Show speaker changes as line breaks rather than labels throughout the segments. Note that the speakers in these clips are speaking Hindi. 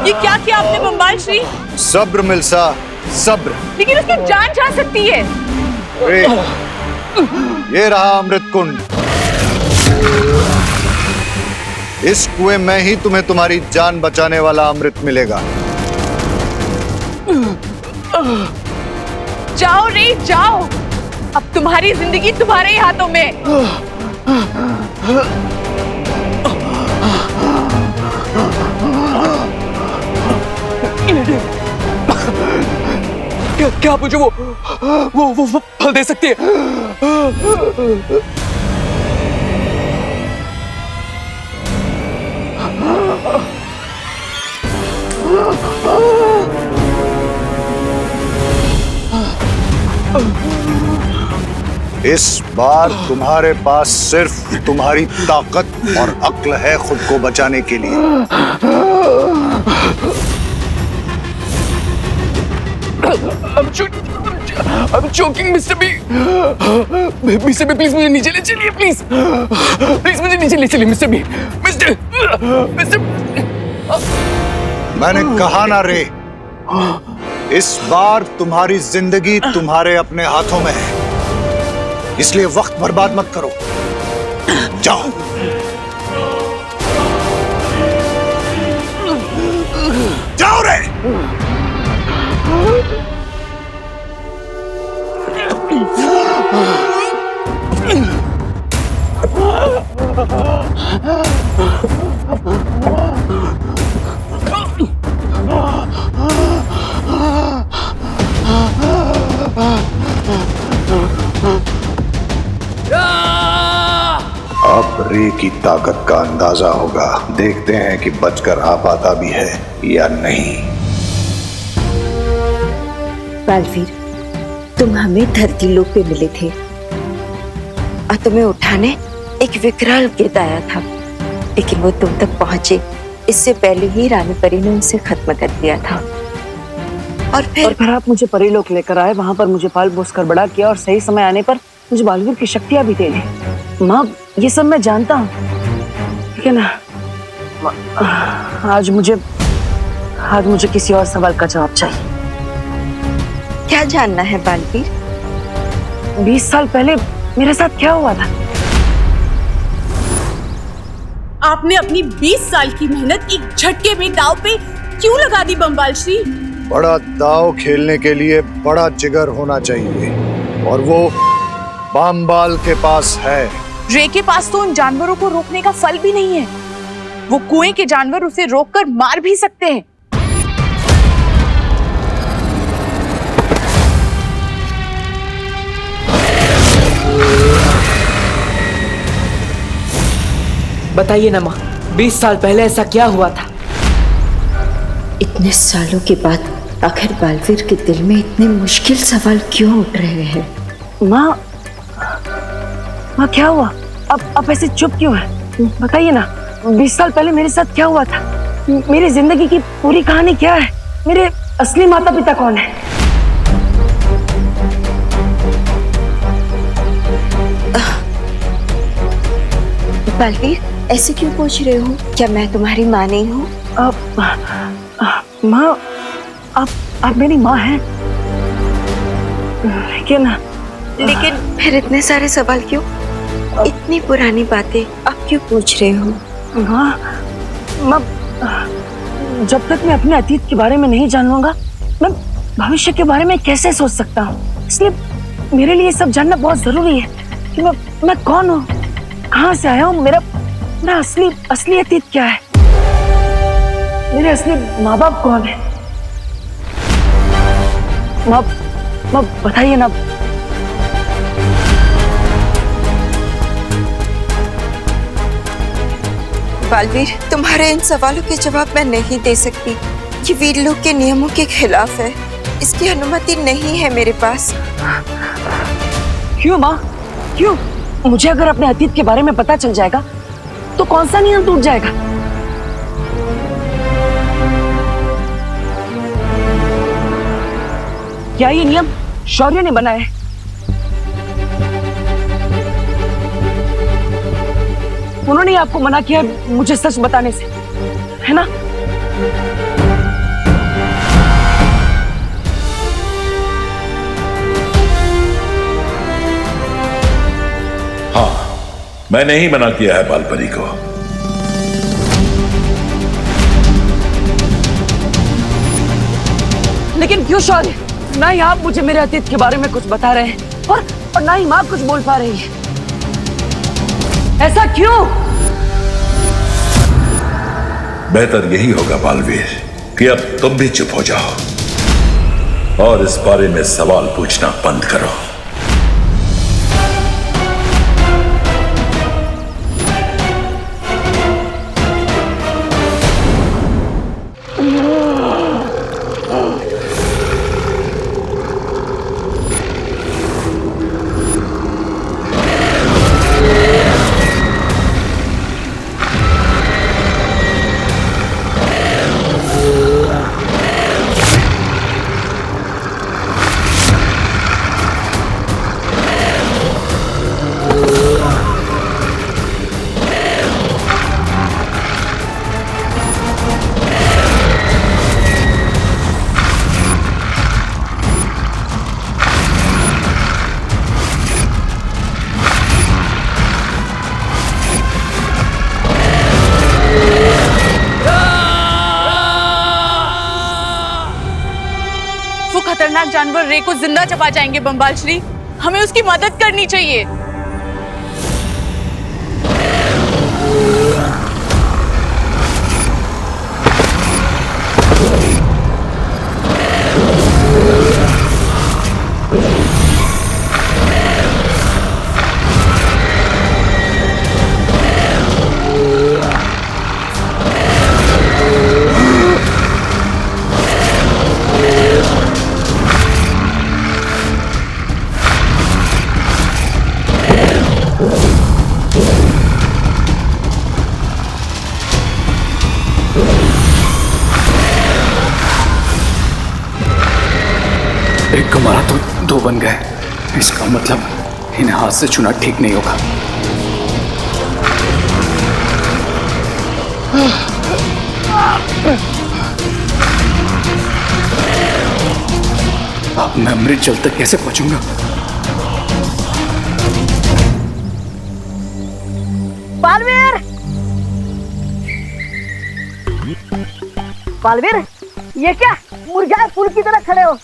ये क्या किया आपने बम्बाल श्री?
सब्र मिल्सा, सब्र।
लेकिन उसकी जान जा सकती है।
ये रहा अमृत कुंड। इस कुएं में ही तुम्हें तुम्हारी जान बचाने वाला अमृत मिलेगा।
जाओ रे जाओ, अब तुम्हारी जिंदगी तुम्हारे ही हाथों में।
क्या आप मुझे वो फल दे सकती है?
इस बार तुम्हारे पास सिर्फ तुम्हारी ताकत और अक्ल है खुद को बचाने के लिए।
I'm choking, Mr. B. Mr. B, please मुझे नीचे ले चलिए, प्लीज मुझे नीचे ले चलिए, Mr. B. Mr.
मैंने कहा ना रे, इस बार तुम्हारी जिंदगी तुम्हारे अपने हाथों में है, इसलिए वक्त बर्बाद मत करो। जाओ। जाओ रे। अब रे की ताकत का अंदाजा होगा। देखते हैं कि बचकर आ पाता भी है या नहीं।
बालवीर, तुम हमें धरती लोक पे मिले थे और तुम्हें उठाने एक विकराल गिद्ध आया था, लेकिन वो तुम तक पहुंचे इससे पहले ही रानी परी ने उसे खत्म कर दिया था। और फिर
आप मुझे परीलोक लेकर आए, वहां पर मुझे पाल पोस कर बड़ा किया और सही समय आने पर मुझे बालवीर की शक्तियां भी दे दी। माँ, ये सब मैं जानता हूँ, लेकिन आज मुझे किसी और सवाल का जवाब चाहिए।
क्या जानना है बालवीर?
20 साल पहले मेरे साथ क्या हुआ था?
आपने अपनी 20 साल की मेहनत एक झटके में दांव पे क्यों लगा दी बम्बाल श्री?
बड़ा दांव खेलने के लिए बड़ा जिगर होना चाहिए, और वो बम्बाल के पास है।
रे के पास तो उन जानवरों को रोकने का फल भी नहीं है। वो कुएं के जानवर उसे रोककर मार भी सकते हैं।
बताइए ना माँ, 20 साल पहले ऐसा क्या हुआ था?
इतने सालों के बाद आखिर बालवीर के दिल में इतने मुश्किल सवाल क्यों उठ रहे हैं?
माँ, क्या हुआ? अब ऐसे चुप क्यों है? बताइए ना, 20 साल पहले मेरे साथ क्या हुआ था? मेरी जिंदगी की पूरी कहानी क्या है? मेरे असली माता पिता कौन है?
बालवीर, ऐसे क्यों पूछ रहे हो? क्या मैं तुम्हारी माँ नहीं हूँ?
माँ, आप मेरी माँ हैं,
लेकिन फिर इतने सारे सवाल क्यों? इतनी पुरानी बातें आप क्यों पूछ रहे हो?
माँ, जब तक मैं अपने अतीत के बारे में नहीं जानूंगा, मैं भविष्य के बारे में कैसे सोच सकता हूँ? इसलिए मेरे लिए सब जानना बहुत जरूरी है कि मैं कौन हूँ, कहाँ से आया हूँ, मेरा असली अतीत क्या है, मेरे असली माँ बाप कौन है? माँ, बताइए ना।
बालवीर, तुम्हारे इन सवालों के जवाब मैं नहीं दे सकती। ये वीरलोक के नियमों के खिलाफ है, इसकी अनुमति नहीं है मेरे पास।
क्यों माँ, क्यों? मुझे अगर अपने अतीत के बारे में पता चल जाएगा तो कौन सा नियम टूट जाएगा? क्या ये नियम शौर्य ने बनाया है? उन्होंने आपको मना किया मुझे सच बताने से, है ना?
मैंने ही मना किया है बालपरी को।
लेकिन क्यों शौर्य? ना ही आप मुझे मेरे अतीत के बारे में कुछ बता रहे हैं और ना ही माँ कुछ बोल पा रही है। ऐसा क्यों?
बेहतर यही होगा बालवीर कि अब तुम भी चुप हो जाओ और इस बारे में सवाल पूछना बंद करो।
खतरनाक जानवर रे को जिंदा चबा जाएंगे बम्बाल श्री। हमें उसकी मदद करनी चाहिए।
एक को मारा तो दो बन गए। इसका मतलब इन्हें हाथ से छूना ठीक नहीं होगा। अब मैं अमृतजल तक कैसे पहुंचूंगा?
बालवीर! बालवीर, ये क्या मुरझाए फूल की तरह खड़े हो?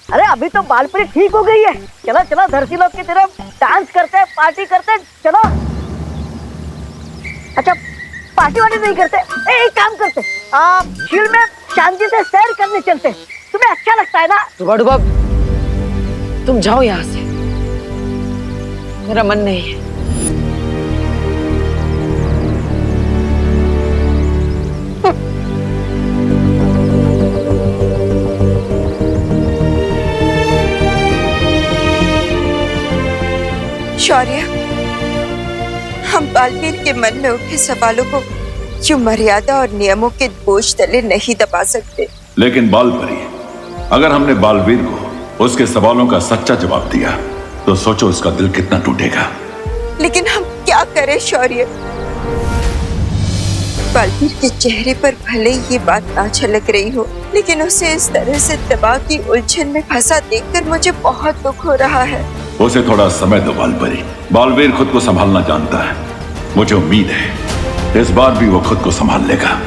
अरे अभी तो बालपरी ठीक हो गई है। चलो चलो धरती लोग की तरफ डांस करते हैं, पार्टी करते हैं, चलो। अच्छा पार्टी वार्टी नहीं करते? एक काम करते, झील में शांति से सैर करने चलते। तुम्हें अच्छा लगता है ना? डुबा तुम जाओ यहाँ से, मेरा मन नहीं है।
शौर्य, हम बालवीर के मन में उठे सवालों को जो मर्यादा और नियमों के बोझ तले नहीं दबा सकते।
लेकिन बालपरी, अगर हमने बालवीर को उसके सवालों का सच्चा जवाब दिया तो सोचो उसका दिल कितना टूटेगा।
लेकिन हम क्या करें शौर्य? बालवीर के चेहरे पर भले ही ये बात ना झलक रही हो, लेकिन उसे इस तरह से दबा की उलझन में फंसा देखकर मुझे बहुत दुख हो रहा है।
उसे थोड़ा समय दो बालपरी। बालवीर खुद को संभालना जानता है। मुझे उम्मीद है इस बार भी वो खुद को संभाल लेगा।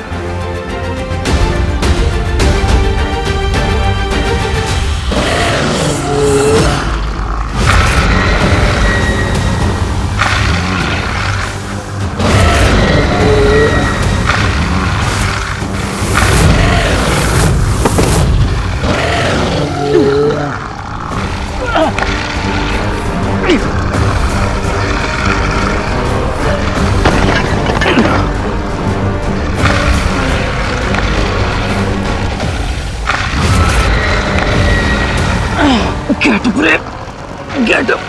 Get up, Ray. Get up.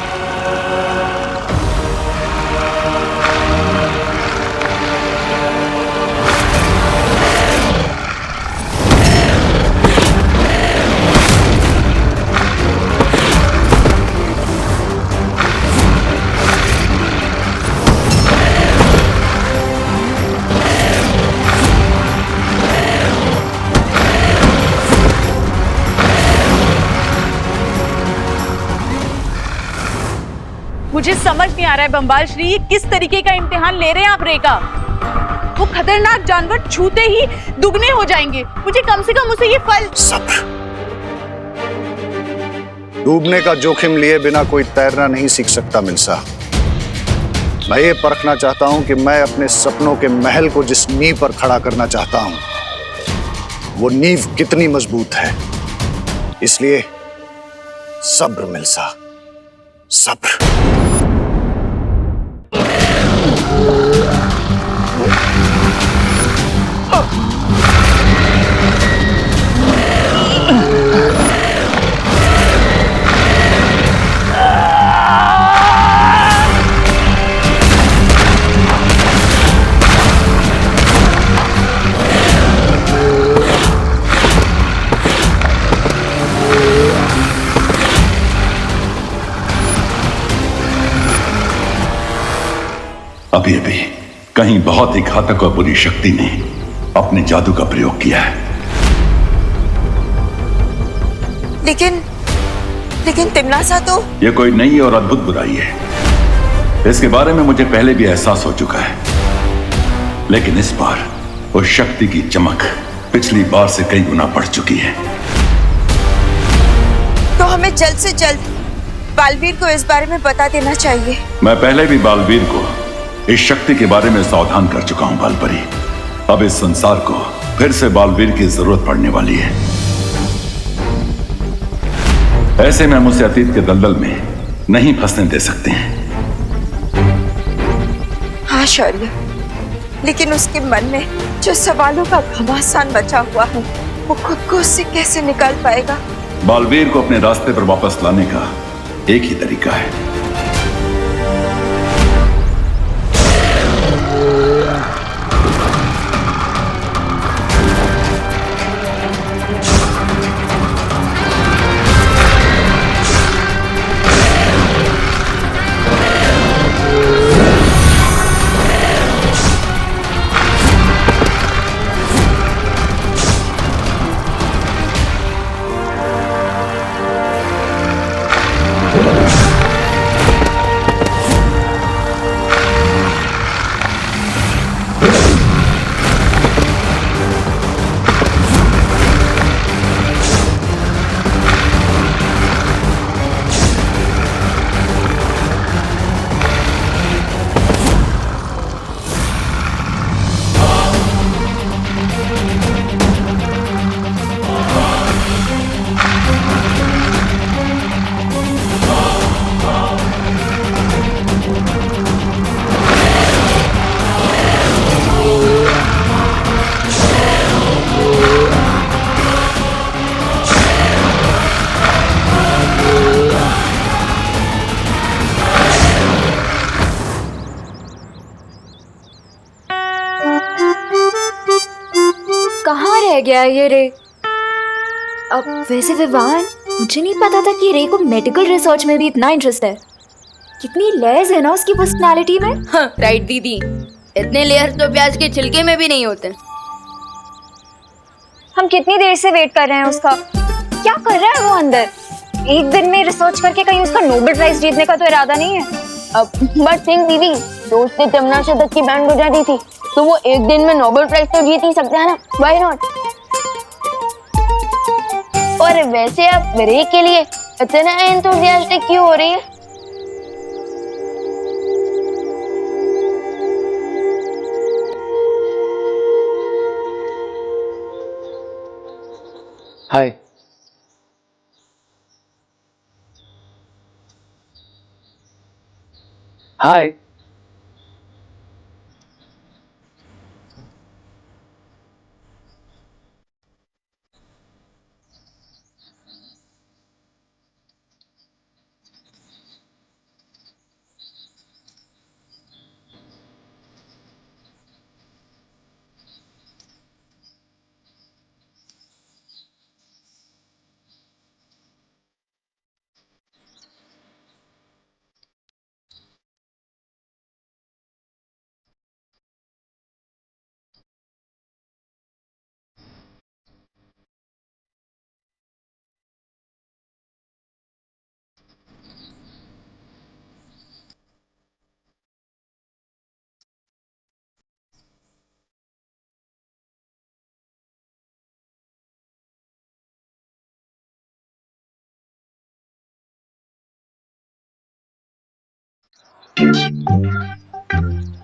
मुझे समझ नहीं आ रहा है बम्बाल श्री, ये किस तरीके का इम्तिहान ले रहे हैं आप रे का? वो खतरनाक जानवर छूते ही दुगने हो जाएंगे। मुझे कम से कम उसे ये फल।
सब्र। डूबने का जोखिम लिए बिना कोई तैरना नहीं सीख सकता मिल्सा। मैं ये परखना चाहता हूं कि मैं अपने सपनों के महल को जिस नींव पर खड़ा करना चाहता हूं, वो नींव कितनी मजबूत है। इसलिए सब्र मिल्सा, सब्र।
अभी अभी कहीं बहुत ही घातक और बुरी शक्ति ने अपने जादू का प्रयोग किया है।
लेकिन तिमनासा तो।
यह कोई नई और अद्भुत बुराई है। इसके बारे में मुझे पहले भी एहसास हो चुका है, लेकिन इस बार उस शक्ति की चमक पिछली बार से कई गुना बढ़ चुकी है।
तो हमें जल्द से जल्द बालवीर को इस बारे में बता देना चाहिए।
मैं पहले भी बालवीर को इस शक्ति के बारे में सावधान कर चुका हूं बालपरी। अब इस संसार को फिर से बालवीर की जरूरत पड़ने वाली है। ऐसे में हम उसे अतीत के दलदल में नहीं फंसने दे सकते हैं।
हाँ शौर्य, लेकिन उसके मन में जो सवालों का घमासान बचा हुआ है, वो खुद को उससे कैसे निकाल पाएगा?
बालवीर को अपने रास्ते पर वापस लाने का एक ही तरीका है।
कहाँ रह गया ये रे? अब वैसे विवान, मुझे नहीं पता था कि रे को मेडिकल रिसर्च में भी इतना इंटरेस्ट है। कितनी लेयर्स है ना उसकी पर्सनालिटी में।
हाँ, राइट दीदी, इतने लेयर तो प्याज के छिलके में भी नहीं होते।
हम कितनी देर से वेट कर रहे हैं उसका। क्या कर रहा है वो अंदर? एक दिन में रिसर्च करके कहीं उसका नोबेल प्राइज जीतने का तो इरादा नहीं है।
अब बट थिंक दीदी, दोस्त ने जमुना शतक की बैंड बजा दी थी, तो वो एक दिन में नोबेल प्राइज तो जीत ही सकता है ना, व्हाई नॉट? और वैसे आप रे के लिए इतना एंथुसियास्टिक क्यों हो रही है?
हाय। हाय।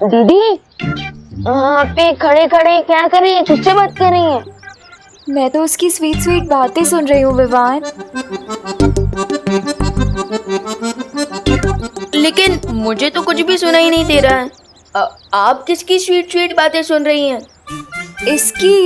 दीदी आप पे खड़े खड़े क्या कर रही है, किससे बात कर रही है?
मैं तो उसकी स्वीट स्वीट बातें सुन रही हूँ विवान।
लेकिन मुझे तो कुछ भी सुनाई नहीं दे रहा है। आप किसकी स्वीट स्वीट बातें सुन रही हैं?
इसकी।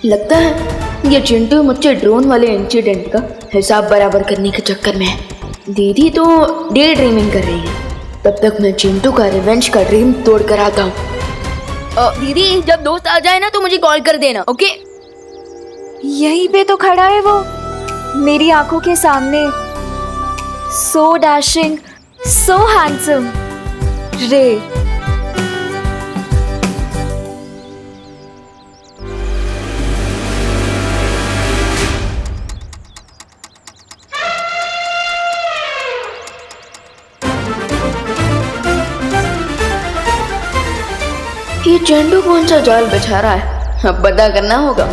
लगता है ये चिंटू मुझसे ड्रोन वाले इंसिडेंट का हिसाब बराबर करने के चक्कर में है। दीदी तो डे ड्रीमिंग कर रही है, तब तक मैं चिंटू का रिवेंज का ड्रीम तोड़ कर आता हूँ। दीदी जब दोस्त आ जाए ना तो मुझे कॉल कर देना, ओके?
यहीं पे तो खड़ा है वो, मेरी आंखों के सामने। सो डैशिंग, सो हैंडसम। रे।
ये चिंटू कौन सा जाल बिछा रहा है, अब पता करना होगा।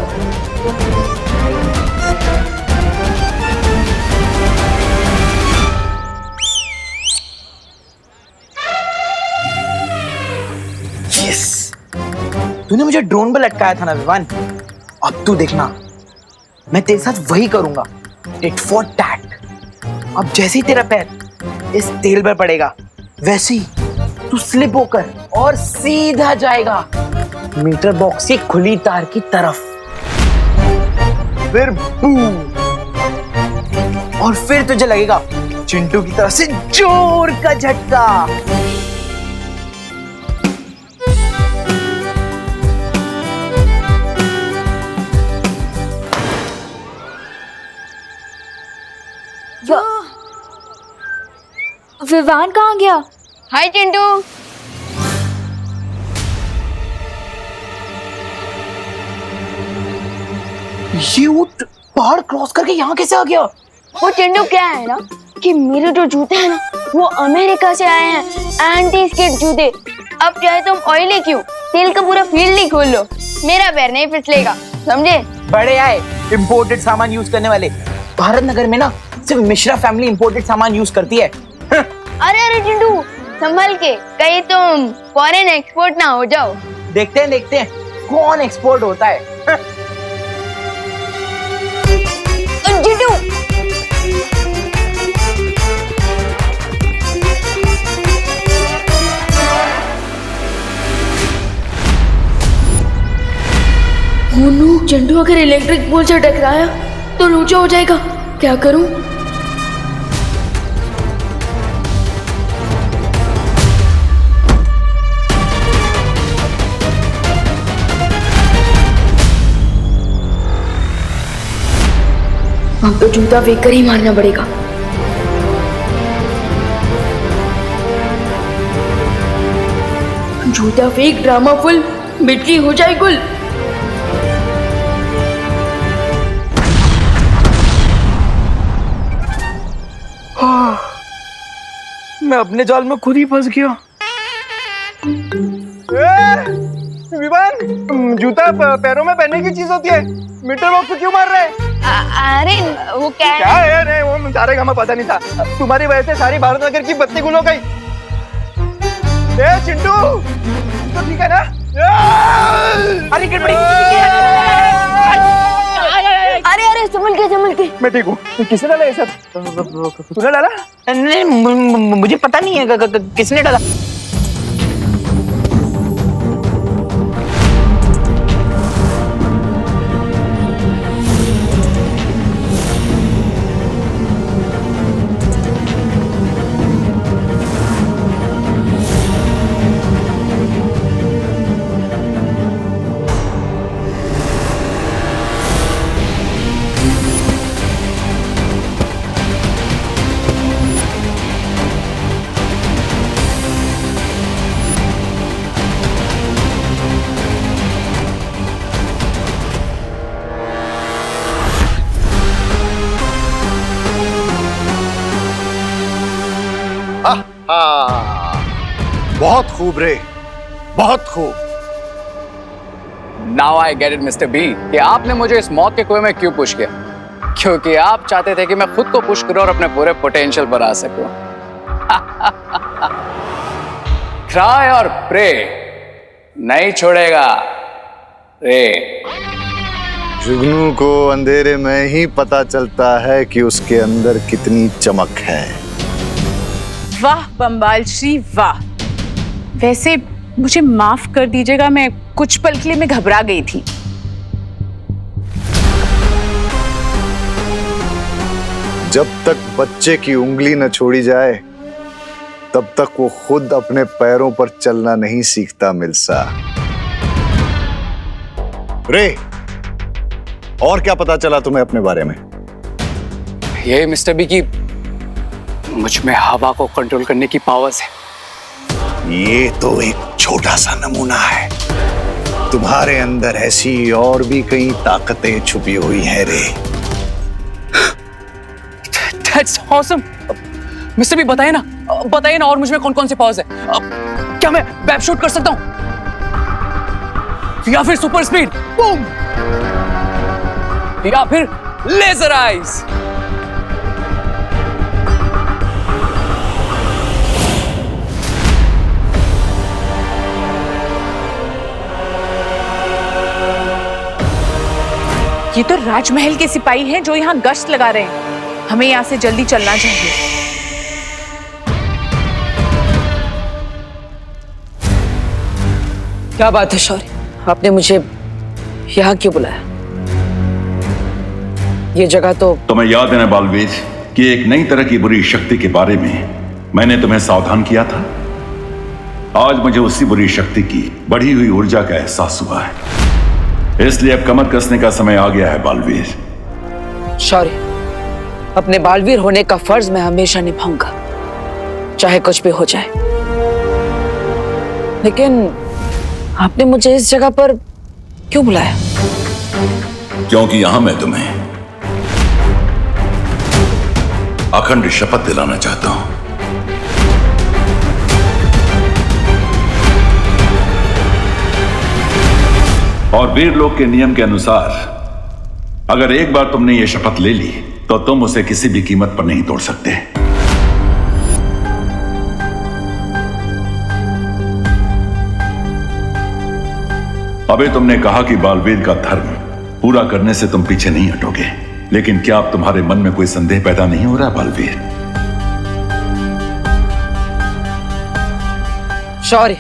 यस, तूने मुझे ड्रोन पर लटकाया था ना विवान, अब तू देखना मैं तेरे साथ वही करूंगा, टिट फॉर टैट। अब जैसे ही तेरा पैर इस तेल पर पड़ेगा वैसे ही तू स्लिप होकर और सीधा जाएगा मीटर बॉक्स की खुली तार की तरफ। फिर बूम, और फिर तुझे लगेगा चिंटू की तरफ से जोर का झटका।
विवान कहाँ गया?
हाय चिंटू।
ये ऊंट पहाड़ क्रॉस करके यहाँ कैसे आ गया?
वो चिंटू क्या है ना कि मेरे जो जूते हैं ना वो अमेरिका से आए हैं, एंटी स्किड जूते। अब चाहे तुम ऑयली क्यों, तेल का पूरा फील्ड ही खोल लो, मेरा पैर नहीं फिसलेगा, समझे?
बड़े आए इंपोर्टेड सामान यूज करने वाले। भारत नगर में ना सिर्फ मिश्रा फैमिली इंपोर्टेड सामान यूज करती है।
अरे अरे चिंटू संभल के, कहीं तुम फॉरेन एक्सपोर्ट ना हो जाओ।
देखते हैं कौन एक्सपोर्ट होता है।
चिंटू चिंटू अगर इलेक्ट्रिक पोल से टकराया तो लूचा हो जाएगा, क्या करूं? अब तो जूता फेंक कर ही मारना पड़ेगा। जूता फेंक, ड्रामा फुल, बिजली हो जाए गुल।
मैं अपने जाल में खुद ही फंस गया। विवान, जूता पैरों में पहनने की चीज होती है, मीटर बॉक्स क्यों मार रहे हैं?
अरे वो क्या है?
क्या है? नहीं, वो सारे का पता नहीं था। तुम्हारी वजह से सारी भारत नगर की बत्ती गुल हो गई। चिंटू तो ठीक है ना? अरे गड़बड़ी।
अरे अरे संभल के।
मैं ठीक हूँ। किसने डाला ये सब? तूने डाला? नहीं, मुझे पता नहीं है किसने डाला।
बहुत खूब रे, बहुत खूब।
Now I get it mister B कि आपने मुझे इस मौत के कुएं में क्यों पुश किया, क्योंकि आप चाहते थे कि मैं खुद को पुश करूं और अपने पूरे पोटेंशियल पर आ सकूं। ट्राई और प्रे नहीं छोड़ेगा रे।
जुगनू को अंधेरे में ही पता चलता है कि उसके अंदर कितनी चमक है।
वाह बम्बाल श्री वाह। वैसे मुझे माफ कर दीजिएगा, मैं कुछ पल के लिए मैं घबरा गई थी।
जब तक बच्चे की उंगली न छोड़ी जाए तब तक वो खुद अपने पैरों पर चलना नहीं सीखता मिल्सा। रे, और क्या पता चला तुम्हें अपने बारे में?
ये मिस्टर बी की मुझ में हवा को कंट्रोल करने की पावर्स है।
ये तो एक छोटा सा नमूना है, तुम्हारे अंदर ऐसी और भी कई ताकतें छुपी हुई हैं रे।
That's awesome. मिस्टर बी बताइए ना और मुझ में कौन कौन से पावर्स है? क्या मैं वेब शूट कर सकता हूं या फिर सुपर स्पीड बूम या फिर लेजर आइज?
ये तो राजमहल के सिपाही हैं जो यहाँ गश्त लगा रहे हैं। हमें यहाँ से जल्दी चलना चाहिए।
क्या बात है शौर्य, आपने मुझे यहाँ क्यों बुलाया? ये जगह तो
तुम्हें याद है ना बालवीर कि एक नई तरह की बुरी शक्ति के बारे में मैंने तुम्हें सावधान किया था। आज मुझे उसी बुरी शक्ति की बढ़ी हुई ऊर्जा का एहसास हुआ है, इसलिए अब कमर कसने का समय आ गया है बालवीर।
शौर्य, अपने बालवीर होने का फर्ज मैं हमेशा निभाऊंगा, चाहे कुछ भी हो जाए। लेकिन आपने मुझे इस जगह पर क्यों बुलाया?
क्योंकि यहां मैं तुम्हें अखंड शपथ दिलाना चाहता हूं। और वीर लोक के नियम के अनुसार अगर एक बार तुमने यह शपथ ले ली तो तुम उसे किसी भी कीमत पर नहीं तोड़ सकते। अबे तुमने कहा कि बालवीर का धर्म पूरा करने से तुम पीछे नहीं हटोगे, लेकिन क्या अब तुम्हारे मन में कोई संदेह पैदा नहीं हो रहा बालवीर?
शौर्य,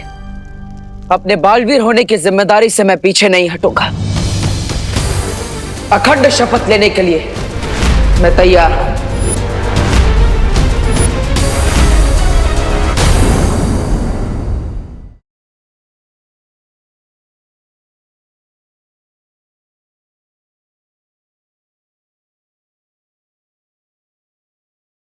अपने बालवीर होने की जिम्मेदारी से मैं पीछे नहीं हटूंगा। अखंड शपथ लेने के लिए मैं तैयार हूं।